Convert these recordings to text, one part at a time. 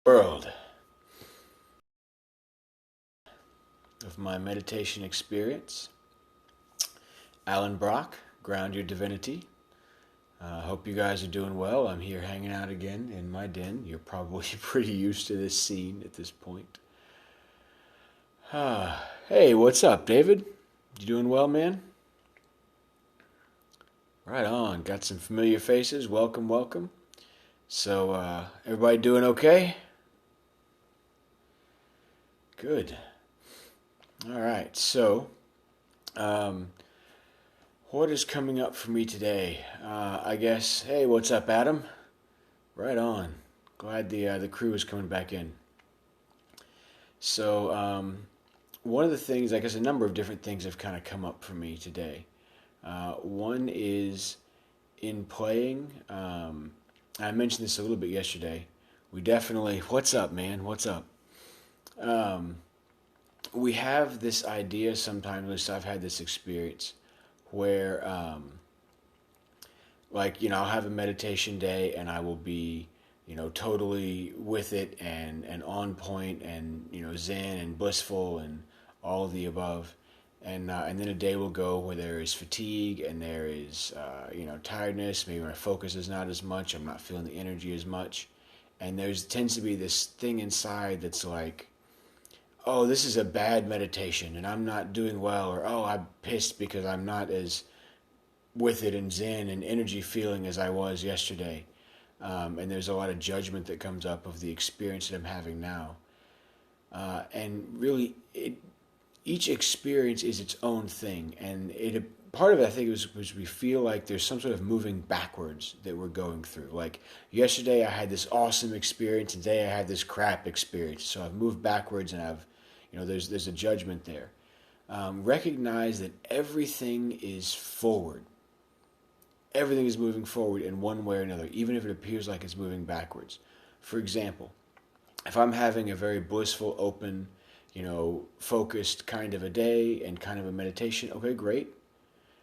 World of my meditation experience. Alan Brock, Ground Your Divinity. Hope you guys are doing well. I'm here hanging out again in my den. You're probably pretty used to this scene at this point. Hey, what's up, David? You doing well, man? Right on. Got some familiar faces. Welcome, welcome. So, everybody doing okay? Good. All right. So, what is coming up for me today? I guess. Hey, what's up, Adam? Right on. Glad the crew is coming back in. So, one of the things, I guess, a number of different things have kind of come up for me today. One is in playing. I mentioned this a little bit yesterday. We definitely. What's up, man? What's up? Um, we have this idea sometimes. At least I've had this experience where, I'll have a meditation day and I will be, totally with it and on point and zen and blissful and all of the above. And then a day will go where there is fatigue and there is tiredness. Maybe my focus is not as much. I'm not feeling the energy as much, and there's tends to be this thing inside that's like, oh, this is a bad meditation and I'm not doing well, or oh, I'm pissed because I'm not as with it and zen and energy feeling as I was yesterday. And there's a lot of judgment that comes up of the experience that I'm having now. And really, each experience is its own thing. And part of it, I think, was we feel like there's some sort of moving backwards that we're going through. Like yesterday, I had this awesome experience, and today I had this crap experience. So I've moved backwards, and there's a judgment there. Recognize that everything is forward. Everything is moving forward in one way or another, even if it appears like it's moving backwards. For example, if I'm having a very blissful, open, focused kind of a day and kind of a meditation, okay, great.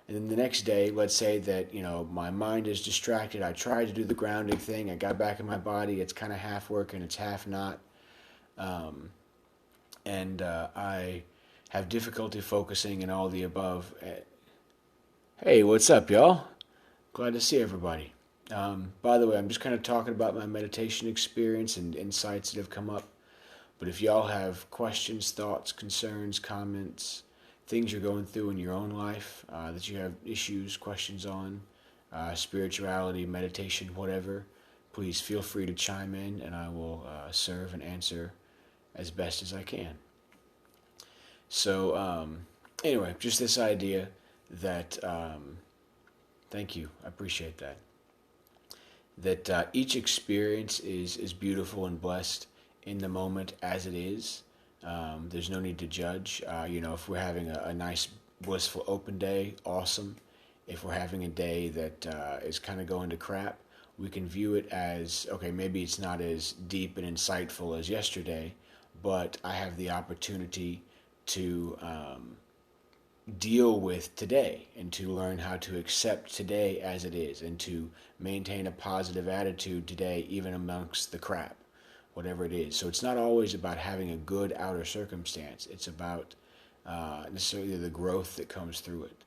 And then the next day, let's say that, my mind is distracted. I tried to do the grounding thing. I got back in my body. It's kind of half working. It's half not. And I have difficulty focusing and all the above. Hey, what's up, y'all? Glad to see everybody. By the way, I'm just kind of talking about my meditation experience and insights that have come up. But if y'all have questions, thoughts, concerns, comments, things you're going through in your own life, that you have issues, questions on, spirituality, meditation, whatever, please feel free to chime in and I will serve and answer as best as I can. So, anyway, just this idea that, thank you, I appreciate that, that each experience is beautiful and blessed in the moment as it is. There's no need to judge. If we're having a nice, blissful, open day, awesome. If we're having a day that is kind of going to crap, we can view it as, okay, maybe it's not as deep and insightful as yesterday, but I have the opportunity to deal with today and to learn how to accept today as it is and to maintain a positive attitude today, even amongst the crap, whatever it is. So it's not always about having a good outer circumstance. It's about necessarily the growth that comes through it.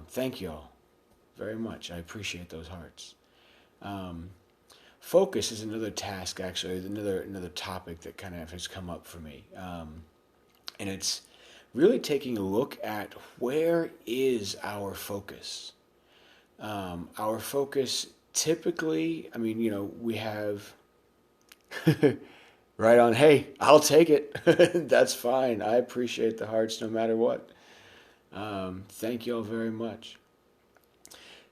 Thank you all very much. I appreciate those hearts. Focus is another task, actually, another topic that kind of has come up for me. And it's really taking a look at where is our focus. Our focus typically, we have right on, hey, I'll take it. That's fine. I appreciate the hearts no matter what. Thank you all very much.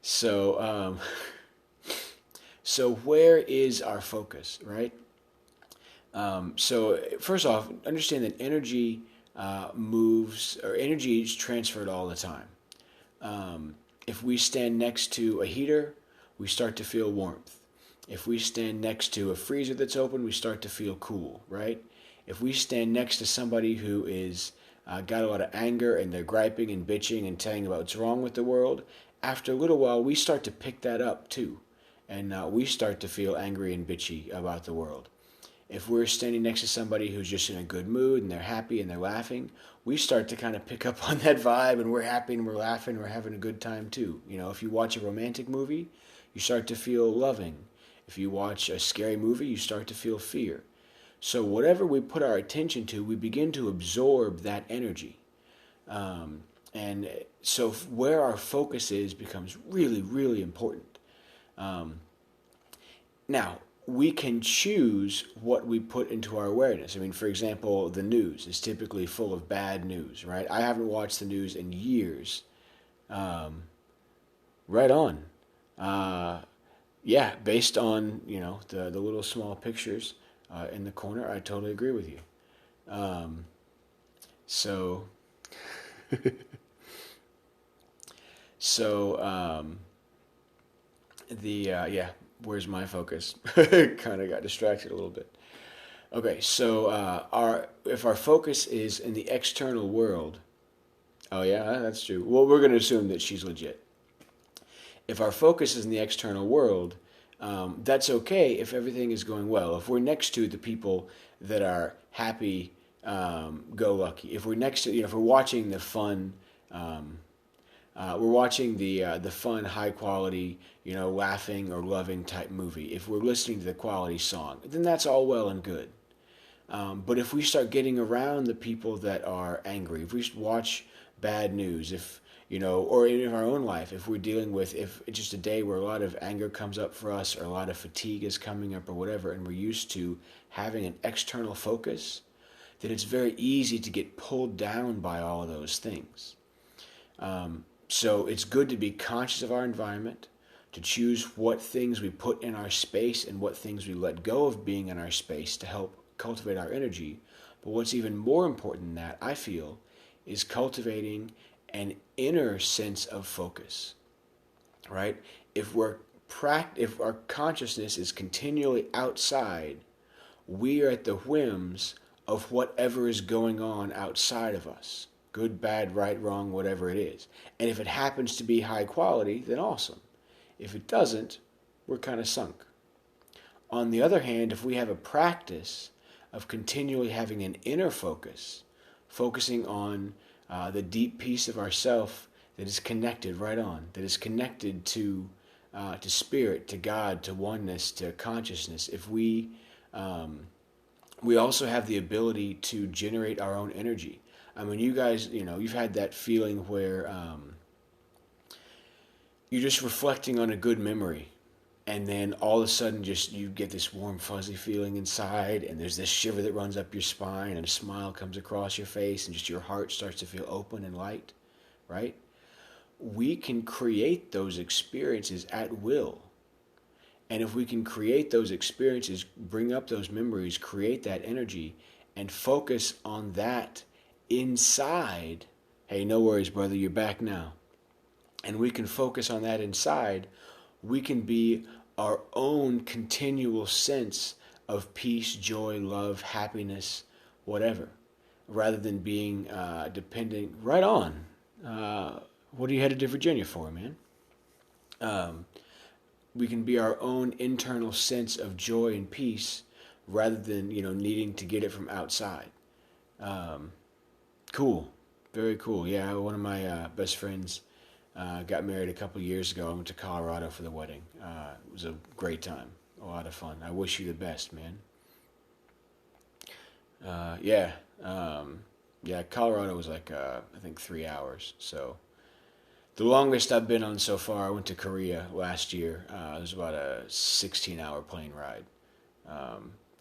So, so where is our focus, right? So first off, understand that energy moves, or energy is transferred all the time. If we stand next to a heater, we start to feel warmth. If we stand next to a freezer that's open, we start to feel cool, right? If we stand next to somebody who is got a lot of anger and they're griping and bitching and telling about what's wrong with the world, after a little while we start to pick that up too. and we start to feel angry and bitchy about the world. If we're standing next to somebody who's just in a good mood and they're happy and they're laughing, we start to kind of pick up on that vibe, and we're happy and we're laughing and we're having a good time too. You know, if you watch a romantic movie, you start to feel loving. If you watch a scary movie, you start to feel fear. So whatever we put our attention to, we begin to absorb that energy. And so where our focus is becomes really, really important. Now, we can choose what we put into our awareness. I mean, for example, the news is typically full of bad news, right? I haven't watched the news in years. Right on. Yeah, based on, you know, the little small pictures in the corner, I totally agree with you. So, so yeah, where's my focus? Kind of got distracted a little bit. Okay, so if our focus is in the external world, oh yeah, that's true. Well, we're going to assume that she's legit. If our focus is in the external world, that's okay if everything is going well. If we're next to the people that are happy, go lucky. If we're next to, you know, if we're watching the fun, we're watching the fun, high quality, you know, laughing or loving type movie. If we're listening to the quality song, then that's all well and good. But if we start getting around the people that are angry, if we watch bad news, if you know, or in our own life, if we're dealing with, if it's just a day where a lot of anger comes up for us, or a lot of fatigue is coming up, or whatever, and we're used to having an external focus, then it's very easy to get pulled down by all of those things. So it's good to be conscious of our environment, to choose what things we put in our space and what things we let go of being in our space to help cultivate our energy. But what's even more important than that, I feel, is cultivating an inner sense of focus, right? If our consciousness is continually outside, we are at the whims of whatever is going on outside of us. Good, bad, right, wrong, whatever it is. And if it happens to be high quality, then awesome. If it doesn't, we're kind of sunk. On the other hand, if we have a practice of continually having an inner focus, focusing on the deep piece of ourself that is connected right on, that is connected to spirit, to God, to oneness, to consciousness. If we also have the ability to generate our own energy. I mean, you guys, you know, you've had that feeling where you're just reflecting on a good memory, and then all of a sudden just you get this warm fuzzy feeling inside, and there's this shiver that runs up your spine, and a smile comes across your face, and just your heart starts to feel open and light, right? We can create those experiences at will. And if we can create those experiences, bring up those memories, create that energy, and focus on that inside, hey, no worries, brother, you're back now. And we can focus on that inside, we can be our own continual sense of peace, joy, love, happiness, whatever, rather than being dependent. Right on. What are you headed to Virginia for, man? We can be our own internal sense of joy and peace rather than, you know, needing to get it from outside. Cool. Very cool. Yeah, one of my best friends got married a couple years ago. I went to Colorado for the wedding. It was a great time. A lot of fun. I wish you the best, man. Yeah. Yeah, Colorado was like, I think 3 hours. So the longest I've been on so far, I went to Korea last year. It was about a 16-hour plane ride.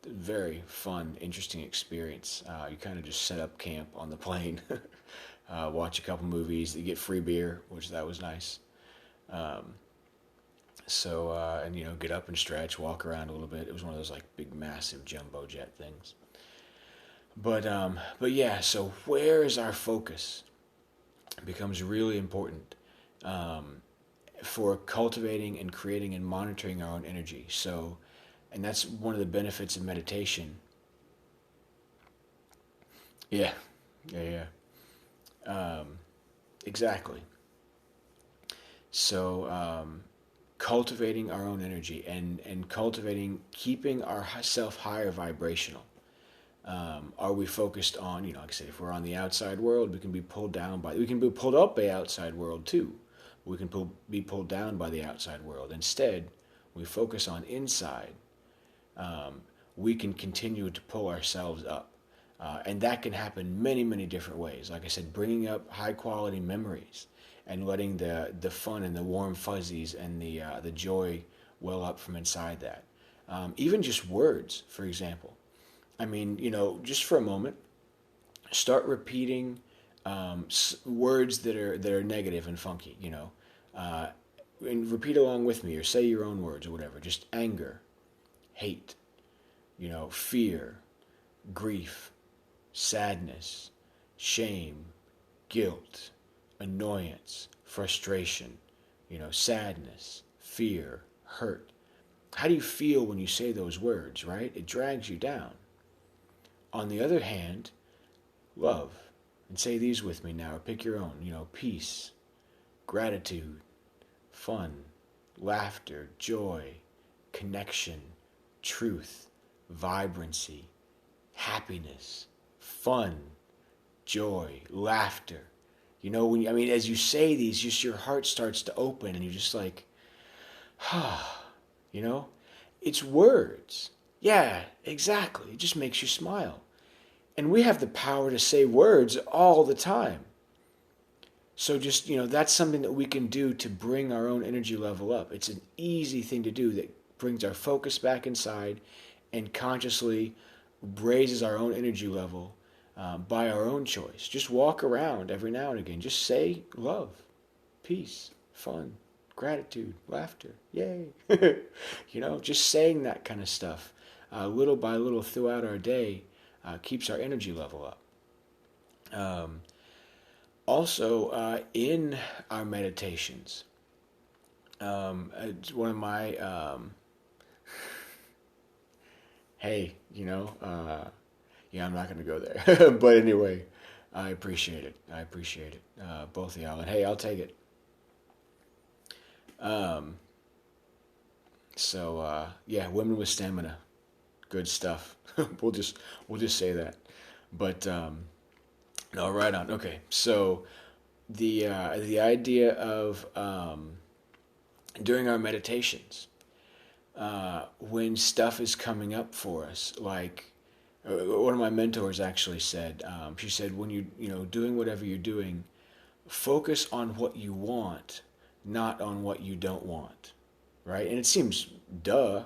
Very fun, interesting experience. You kind of just set up camp on the plane, watch a couple movies. You get free beer, which that was nice. And you know, get up and stretch, walk around a little bit. It was one of those like big, massive jumbo jet things. But yeah. So where is our focus? It becomes really important for cultivating and creating and monitoring our own energy. So. And that's one of the benefits of meditation. Yeah. Exactly. So cultivating our own energy and cultivating, keeping ourself higher vibrational. Are we focused on, like I said, if we're on the outside world, we can be pulled up by the outside world too. We can be pulled down by the outside world. Instead, we focus on inside. We can continue to pull ourselves up. And that can happen many, many different ways. Like I said, bringing up high quality memories and letting the fun and the warm fuzzies and the joy well up from inside that. Even just words, for example. I mean, just for a moment, start repeating words that are negative and funky. And repeat along with me, or say your own words or whatever. Just anger, hate, fear, grief, sadness, shame, guilt, annoyance, frustration, sadness, fear, hurt. How do you feel when you say those words, right? It drags you down. On the other hand, love, and say these with me now, or pick your own, peace, gratitude, fun, laughter, joy, connection, truth, vibrancy, happiness, fun, joy, laughter. As you say these, just your heart starts to open and you're just like, it's words. Yeah, exactly. It just makes you smile. And we have the power to say words all the time. So just, that's something that we can do to bring our own energy level up. It's an easy thing to do that brings our focus back inside and consciously raises our own energy level by our own choice. Just walk around every now and again. Just say love, peace, fun, gratitude, laughter, yay. Just saying that kind of stuff little by little throughout our day keeps our energy level up. Also, in our meditations, it's one of my, hey, I'm not going to go there. But anyway, I appreciate it. Both of y'all. And hey, I'll take it. Women with stamina. Good stuff. We'll just say that. But no, right on. Okay, so the idea of during our meditations, when stuff is coming up for us, like one of my mentors actually said, she said, when you doing whatever you're doing, focus on what you want, not on what you don't want, right? And it seems duh.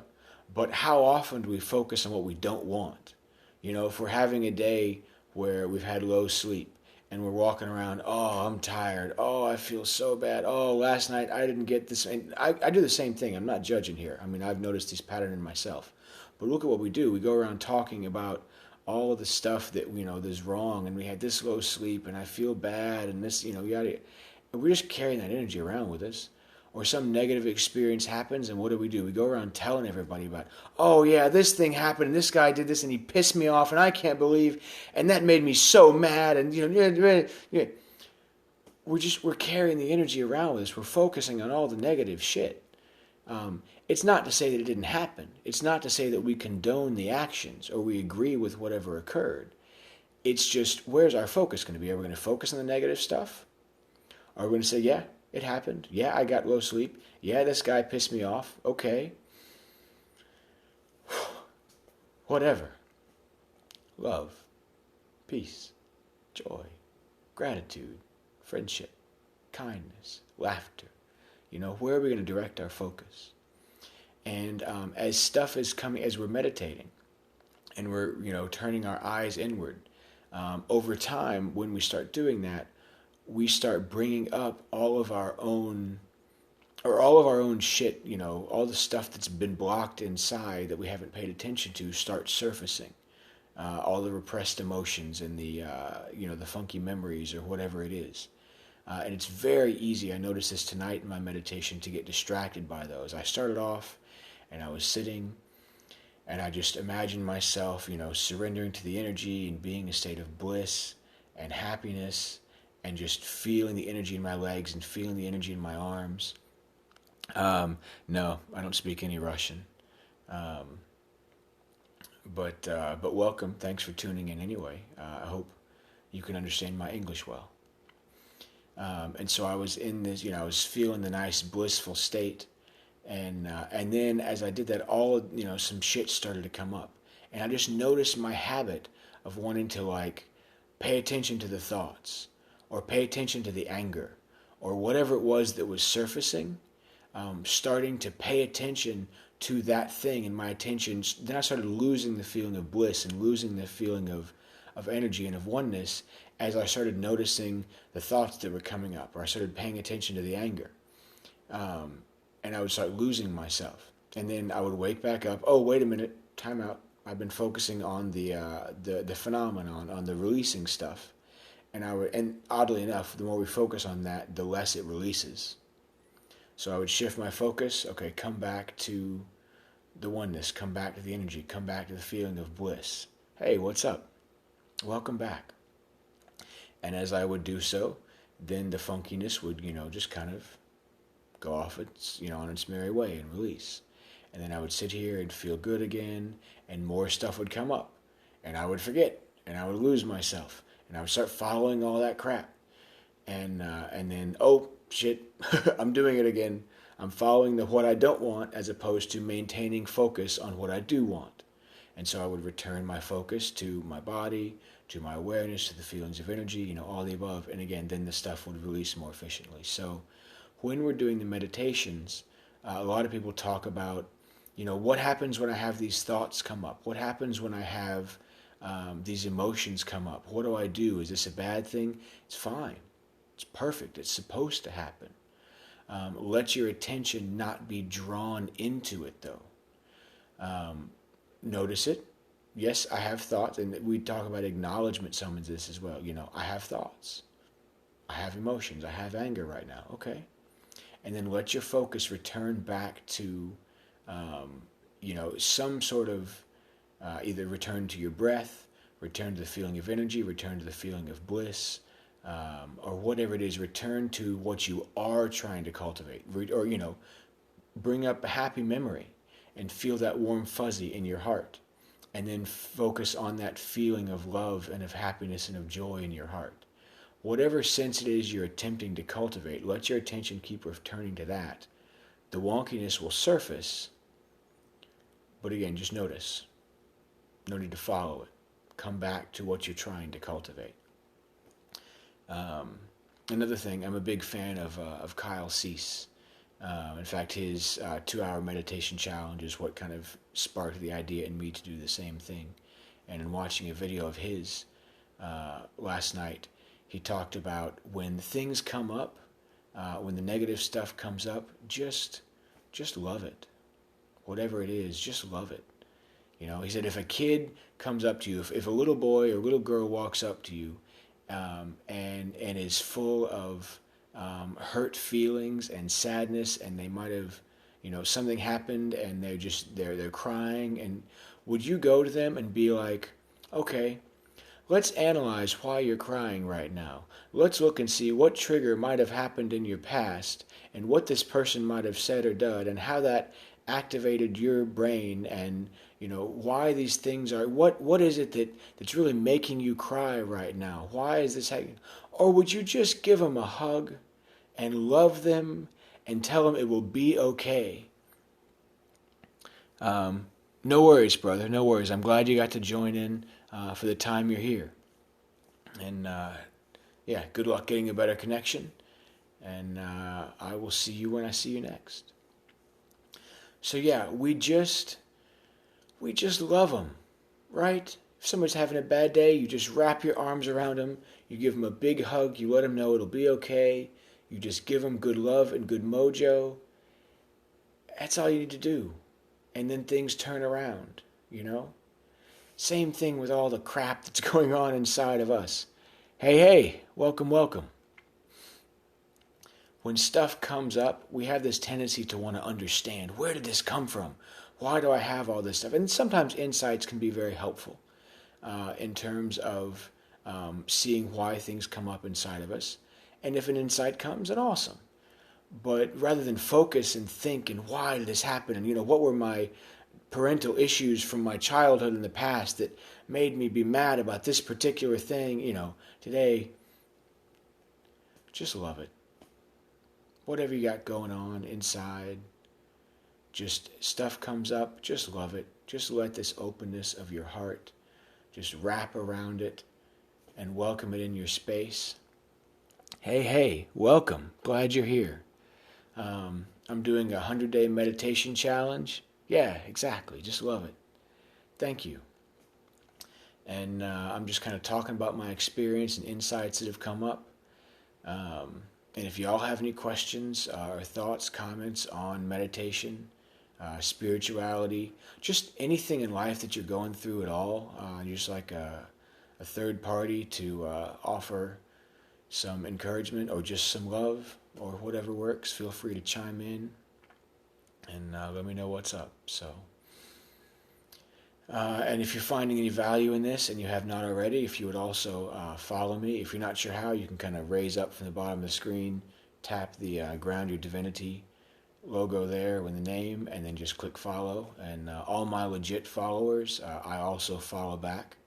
But how often do we focus on what we don't want? If we're having a day where we've had low sleep and we're walking around, oh, I'm tired. Oh, I feel so bad. Oh, last night I didn't get this. And I do the same thing. I'm not judging here. I've noticed this pattern in myself. But look at what we do. We go around talking about all of the stuff that, is wrong. And we had this low sleep and I feel bad and this, yada. And we're just carrying that energy around with us. Or some negative experience happens, and what do? We go around telling everybody about, oh yeah, this thing happened, and this guy did this, and he pissed me off, and I can't believe, and that made me so mad, and we're carrying the energy around with us. We're focusing on all the negative shit. It's not to say that it didn't happen. It's not to say that we condone the actions or we agree with whatever occurred. It's just, where's our focus going to be? Are we going to focus on the negative stuff? Are we going to say, yeah, it happened. Yeah, I got low sleep. Yeah, this guy pissed me off. Okay. Whatever. Love, peace, joy, gratitude, friendship, kindness, laughter. Where are we going to direct our focus? And as stuff is coming, as we're meditating, and we're, turning our eyes inward, over time, when we start doing that, we start bringing up all of our own shit, all the stuff that's been blocked inside that we haven't paid attention to starts surfacing. All the repressed emotions and the funky memories or whatever it is. And it's very easy, I noticed this tonight in my meditation, to get distracted by those. I started off and I was sitting and I just imagined myself, surrendering to the energy and being in a state of bliss and happiness, and just feeling the energy in my legs and feeling the energy in my arms. No, I don't speak any Russian. Um, but welcome. Thanks for tuning in anyway. I hope you can understand my English well. And so I was in this, I was feeling the nice blissful state, and then as I did that, some shit started to come up, and I just noticed my habit of wanting to like pay attention to the thoughts, or pay attention to the anger, or whatever it was that was surfacing, starting to pay attention to that thing, and my attention, then I started losing the feeling of bliss and losing the feeling of energy and of oneness as I started noticing the thoughts that were coming up, or I started paying attention to the anger. And I would start losing myself. And then I would wake back up. Oh, wait a minute, time out. I've been focusing on the phenomenon, on the releasing stuff. And oddly enough, the more we focus on that, the less it releases. So I would shift my focus. Okay, come back to the oneness, come back to the energy, come back to the feeling of bliss. Hey, what's up? Welcome back. And as I would do so, then the funkiness would, just kind of go off its, on its merry way and release. And then I would sit here and feel good again, and more stuff would come up. And I would forget, and I would lose myself. And I would start following all that crap. And then, oh, shit, I'm doing it again. I'm following what I don't want as opposed to maintaining focus on what I do want. And so I would return my focus to my body, to my awareness, to the feelings of energy, all the above. And again, then the stuff would release more efficiently. So when we're doing the meditations, a lot of people talk about, what happens when I have these thoughts come up? What happens when I have these emotions come up? What do I do? Is this a bad thing? It's fine. It's perfect. It's supposed to happen. Let your attention not be drawn into it, though. Notice it. Yes, I have thoughts, and we talk about acknowledgement summons this as well. I have thoughts. I have emotions. I have anger right now. Okay. And then let your focus return back to, some sort of either return to your breath, return to the feeling of energy, return to the feeling of bliss, or whatever it is, return to what you are trying to cultivate, or, bring up a happy memory and feel that warm fuzzy in your heart. And then focus on that feeling of love and of happiness and of joy in your heart. Whatever sense it is you're attempting to cultivate, let your attention keep returning to that. The wonkiness will surface, but again, just notice. No need to follow it. Come back to what you're trying to cultivate. Another thing, I'm a big fan of Kyle Cease. In fact, his 2-hour meditation challenge is what kind of sparked the idea in me to do the same thing. And in watching a video of his last night, he talked about when things come up, when the negative stuff comes up, just love it. Whatever it is, just love it. He said if a kid comes up to you, if a little boy or little girl walks up to you and is full of hurt feelings and sadness, and they might have, something happened and they're crying, and would you go to them and be like, okay, let's analyze why you're crying right now. Let's look and see what trigger might have happened in your past and what this person might have said or done and how that activated your brain, and why these things are, what is it that's really making you cry right now? Why is this happening? Or would you just give them a hug and love them and tell them it will be okay? No worries, brother, no worries. I'm glad you got to join in for the time you're here. And good luck getting a better connection. And I will see you when I see you next. So we just love them, right? If somebody's having a bad day, you just wrap your arms around them, you give them a big hug, you let them know it'll be okay, you just give them good love and good mojo. That's all you need to do. And then things turn around, Same thing with all the crap that's going on inside of us. Hey, welcome. When stuff comes up, we have this tendency to want to understand, where did this come from? Why do I have all this stuff? And sometimes insights can be very helpful in terms of seeing why things come up inside of us. And if an insight comes, then awesome. But rather than focus and think and why did this happen and what were my parental issues from my childhood in the past that made me be mad about this particular thing, today, just love it. Whatever you got going on inside, just stuff comes up, just love it. Just let this openness of your heart just wrap around it and welcome it in your space. Hey, welcome. Glad you're here. I'm doing a 100-day meditation challenge. Yeah, exactly. Just love it. Thank you. And I'm just kind of talking about my experience and insights that have come up. And if you all have any questions or thoughts, comments on meditation, spirituality, just anything in life that you're going through at all, you're just like a third party to offer some encouragement or just some love or whatever works, feel free to chime in and let me know what's up. So, and if you're finding any value in this and you have not already, if you would also follow me. If you're not sure how, you can kind of raise up from the bottom of the screen, tap the Ground Your Divinity logo there with the name, and then just click follow. And all my legit followers, I also follow back.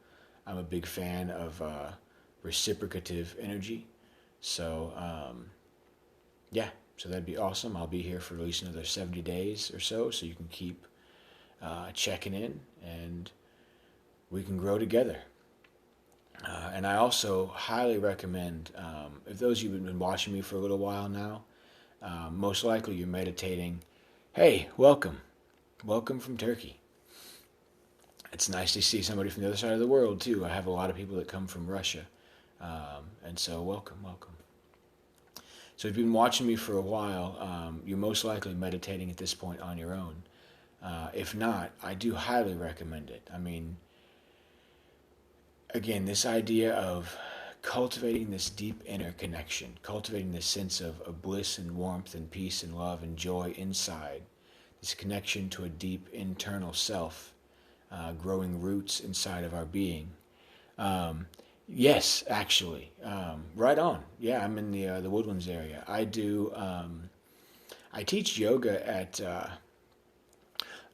I'm a big fan of reciprocative energy. So, yeah, so that'd be awesome. I'll be here for at least another 70 days or so you can keep checking in and we can grow together. And I also highly recommend, if those of you who've been watching me for a little while now, most likely you're meditating. Hey, welcome. Welcome from Turkey. It's nice to see somebody from the other side of the world, too. I have a lot of people that come from Russia. And so welcome. So if you've been watching me for a while, you're most likely meditating at this point on your own. If not, I do highly recommend it. I mean, again, this idea of cultivating this deep inner connection, cultivating this sense of bliss and warmth and peace and love and joy inside, this connection to a deep internal self, growing roots inside of our being. Yes, actually, right on. Yeah, I'm in the Woodlands area. I teach yoga at,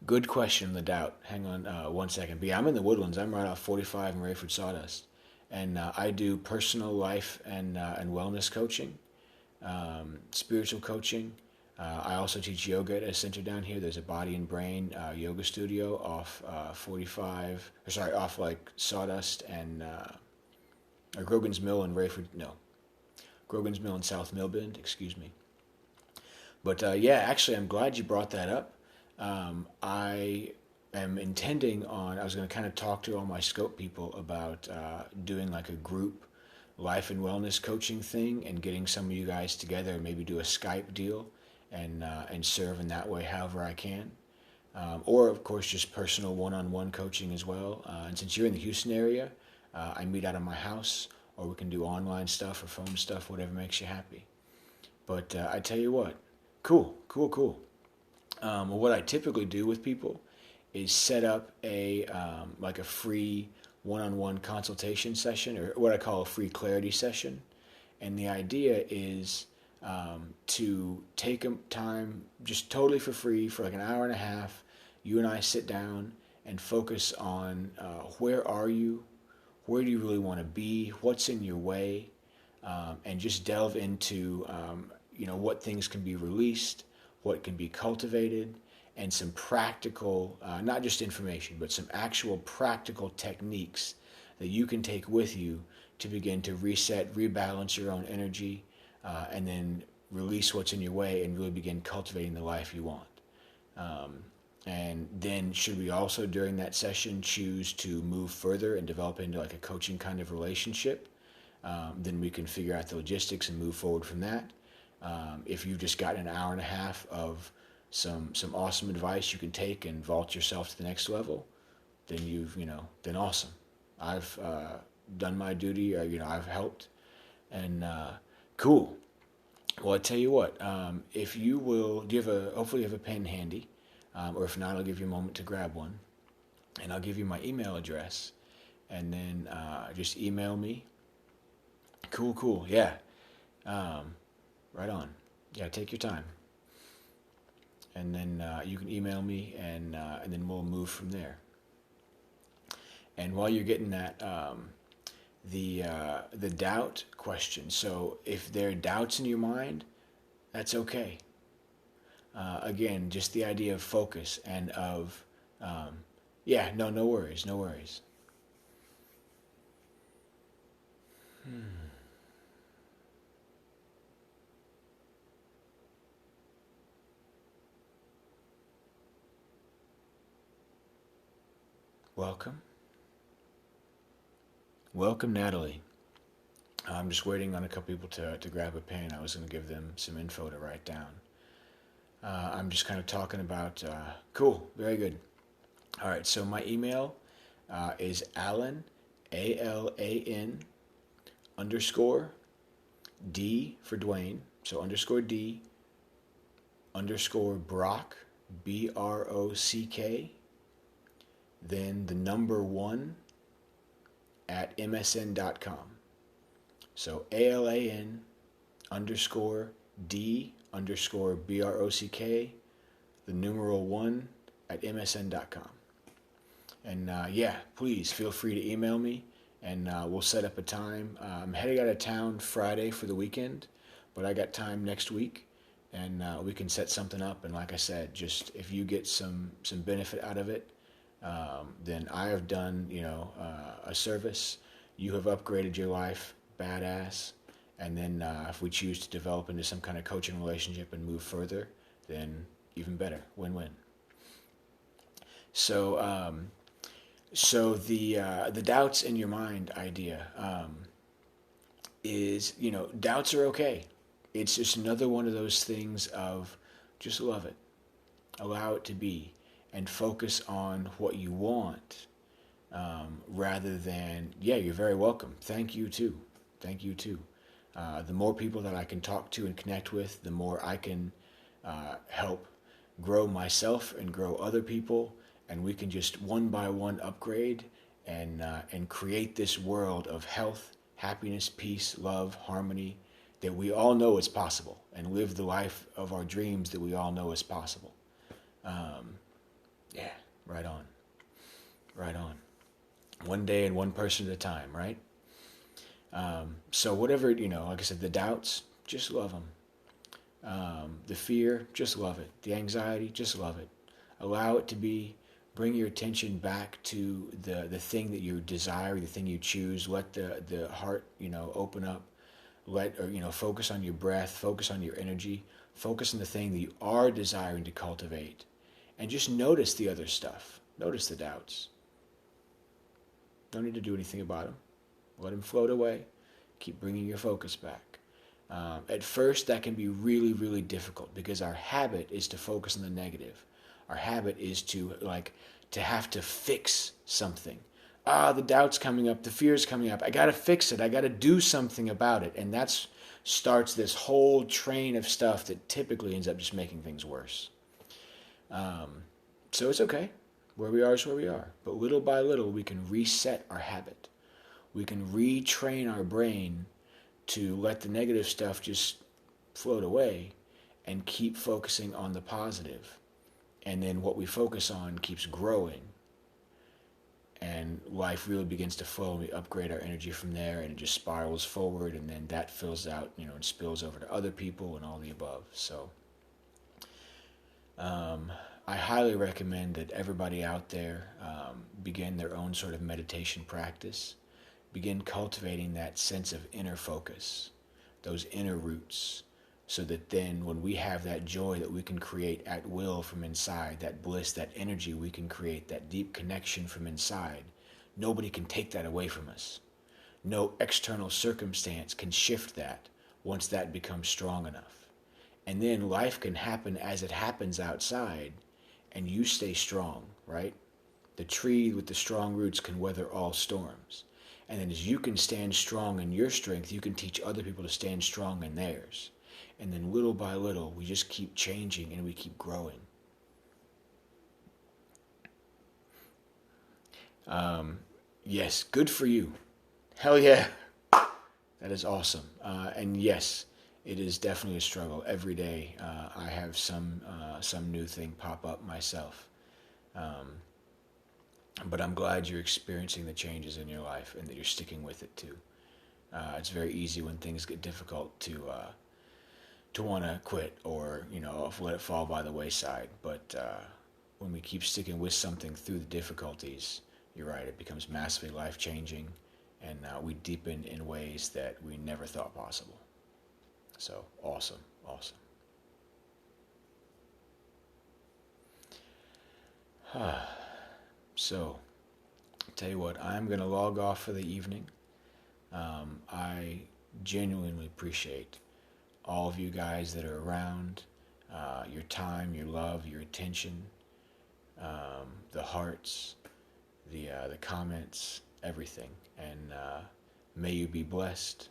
good question, the doubt. Hang on 1 second. But yeah, I'm in the Woodlands. I'm right off 45 and Rayford Sawdust. And I do personal life and wellness coaching, spiritual coaching. I also teach yoga at a center down here. There's a Body and Brain yoga studio off off like Sawdust and or Grogan's Mill and Grogan's Mill and South Millbend, excuse me. But yeah, actually, I'm glad you brought that up. I am intending on, I was going to kind of talk to all my scope people about doing like a group life and wellness coaching thing and getting some of you guys together and maybe do a Skype deal and serve in that way however I can. Or, of course, just personal one-on-one coaching as well. And since you're in the Houston area, I meet out of my house, or we can do online stuff or phone stuff, whatever makes you happy. But I tell you what, cool. Well, what I typically do with people is set up a free one-on-one consultation session, or what I call a free clarity session. And the idea is to take time just totally for free for like an hour and a half. You and I sit down and focus on where are you, where do you really want to be, what's in your way, and just delve into what things can be released, what can be cultivated, and some practical, not just information, but some actual practical techniques that you can take with you to begin to reset, rebalance your own energy, and then release what's in your way and really begin cultivating the life you want. And then should we also during that session choose to move further and develop into like a coaching kind of relationship, then we can figure out the logistics and move forward from that. If you've just gotten an hour and a half of some awesome advice you can take and vault yourself to the next level, then then awesome. I've done my duty, or I've helped, and cool. Well, I tell you what, if you will, hopefully you have a pen handy, or if not, I'll give you a moment to grab one, and I'll give you my email address, and then just email me. Cool, yeah. Right on. Yeah, take your time. And then you can email me, and then we'll move from there. And while you're getting that, the doubt question. So if there are doubts in your mind, that's okay. Again, just the idea of focus and of, yeah, no worries, no worries. Welcome. Welcome, Natalie. I'm just waiting on a couple people to grab a pen. I was going to give them some info to write down. I'm just kind of talking about, cool, very good. All right, so my email is Alan, ALAN, underscore, D for Dwayne, so underscore D, underscore Brock, BROCK, then the number 1 at msn.com. So ALAN underscore D underscore BROCK, the numeral 1 at msn.com. And yeah, please feel free to email me, and we'll set up a time. I'm heading out of town Friday for the weekend, but I got time next week, and we can set something up. And like I said, just if you get some benefit out of it, then I have done, a service. You have upgraded your life, badass. And then if we choose to develop into some kind of coaching relationship and move further, then even better, win-win. So, so the doubts in your mind idea is, doubts are okay. It's just another one of those things of just love it, allow it to be, and focus on what you want, rather than, yeah, you're very welcome. Thank you too. Thank you too. The more people that I can talk to and connect with, the more I can help grow myself and grow other people, and we can just one by one upgrade and create this world of health, happiness, peace, love, harmony that we all know is possible, and live the life of our dreams that we all know is possible. Yeah, right on. Right on. One day and one person at a time, right? So whatever, like I said, the doubts, just love them. The fear, just love it. The anxiety, just love it. Allow it to be. Bring your attention back to the thing that you desire, the thing you choose. Let the heart, open up. Focus on your breath, focus on your energy, focus on the thing that you are desiring to cultivate. And just notice the other stuff. Notice the doubts. Don't need to do anything about them. Let them float away. Keep bringing your focus back. At first, that can be really, really difficult because our habit is to focus on the negative. Our habit is to have to fix something. The doubt's coming up, the fear's coming up. I got to fix it. I got to do something about it. And that starts this whole train of stuff that typically ends up just making things worse. So it's okay. Where we are is where we are. But little by little, we can reset our habit. We can retrain our brain to let the negative stuff just float away and keep focusing on the positive. And then what we focus on keeps growing. And life really begins to flow, and we upgrade our energy from there, and it just spirals forward, and then that fills out, and spills over to other people and all the above. So I highly recommend that everybody out there begin their own sort of meditation practice. Begin cultivating that sense of inner focus, those inner roots, so that then when we have that joy that we can create at will from inside, that bliss, that energy we can create, that deep connection from inside, nobody can take that away from us. No external circumstance can shift that once that becomes strong enough. And then life can happen as it happens outside, and you stay strong, right? The tree with the strong roots can weather all storms. And then as you can stand strong in your strength, you can teach other people to stand strong in theirs. And then little by little, we just keep changing and we keep growing. Yes, good for you. Hell yeah. That is awesome. And yes, it is definitely a struggle. Every day I have some new thing pop up myself. But I'm glad you're experiencing the changes in your life and that you're sticking with it too. It's very easy when things get difficult to want to quit or let it fall by the wayside. But when we keep sticking with something through the difficulties, you're right, it becomes massively life changing, and we deepen in ways that we never thought possible. So awesome, awesome. So, tell you what, I'm going to log off for the evening. I genuinely appreciate all of you guys that are around, your time, your love, your attention, the hearts, the comments, everything. And may you be blessed.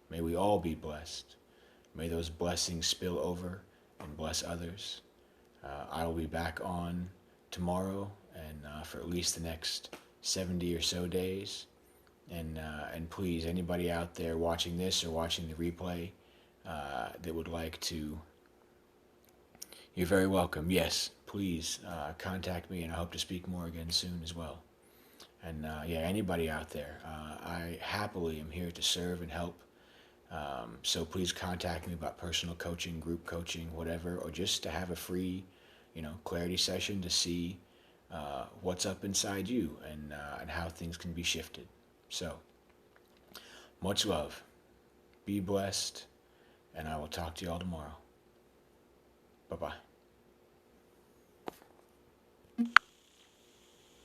May we all be blessed. May those blessings spill over and bless others. I will be back on tomorrow and for at least the next 70 or so days. And please, anybody out there watching this or watching the replay that would like to, you're very welcome. Yes, please contact me, and I hope to speak more again soon as well. And anybody out there, I happily am here to serve and help. So please contact me about personal coaching, group coaching, whatever, or just to have a free, clarity session to see what's up inside you and how things can be shifted. So, much love. Be blessed, and I will talk to you all tomorrow. Bye-bye.